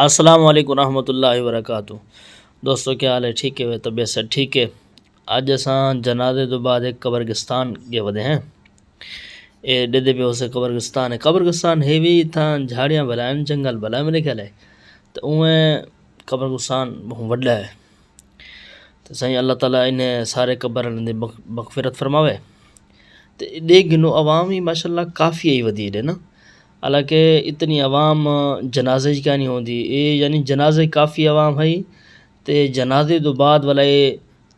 السلام علیکم ورحمۃ اللہ وبرکاتہ۔ دوستو کیا حال ہے؟ ٹھیک ہے؟ طبیعت سے ٹھیک ہے؟ اج اساں جنازے تو بعد ایک قبرستان گئے ودے ہیں۔ اے ڈدے پہ اسے قبرستان ہے بھی تھا جھاڑیاں بلائیں جنگل بلائیں میرے خیال ہے تو اویں قبرستان بہت وڈا ہے تو سائیں اللہ تعالیٰ انہیں سارے قبرن دی مغفرت فرماوے۔ تو دیکھ گنو عوام ہی ماشاءاللہ کافی ہے ودی نا، حالانکہ اتنی عوام جنازے کیا نہیں ہوندی اے، یعنی جنازے کافی عوام ہے تے جنازے تو بعد والا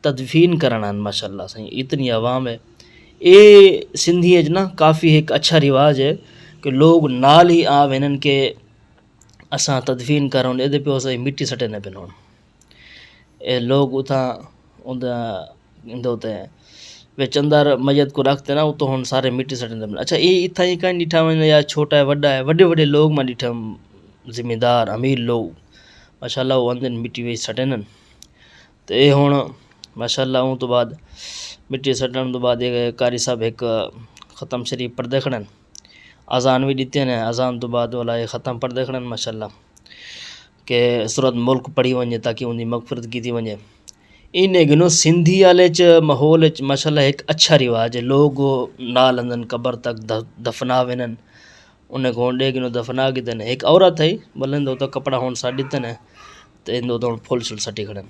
تدفین کرنا ماشاءاللہ سائیں اتنی عوام ہے۔ اے سندھی نا کافی ایک اچھا رواج ہے کہ لوگ نال ہی آ وینن کہ اساں تدفین کروں دے پہ اسے مٹی سٹے نہ پنون اے لوگ اتھاں ہوتے ہیں وچ اندر میت کو رکھتے نا تو ہن سارے مٹی سٹے نہ۔ اچھا اے اتھاں ہی کہیں ڈٹھا ونجے یا چھوٹا ہے وڈا ہے، وڈے وڈے لوگ میں ڈٹھا ذمہ دار امیر لوگ ماشاءاللہ وہ اندر مٹی وچ سٹن تو اے ہن ماشاءاللہ اون تو بعد مٹی سٹن تو بعد قاری صاحب ایک ختم شریف پڑھدے کھڑن، اذان بھی دیتے ہیں، اذان تو بعد والا ختم پڑھدے کھڑن ماشاءاللہ کہ سورۃ ملک پڑھی ونجے تاکہ ان دی مغفرت کیتی ونجے۔ انہیں گنو سندھی والے ماحول ماشاءاللہ ایک اچھا رواج ہے، لوگ نال اندن قبر تک دفنا وینن انہیں گونڈے گنو دفنا کے دن ایک عورت ہے بلند ہوتا کپڑا ہون ساڑی تن ہے تو ان دو پھول چھل سٹی کھڑن۔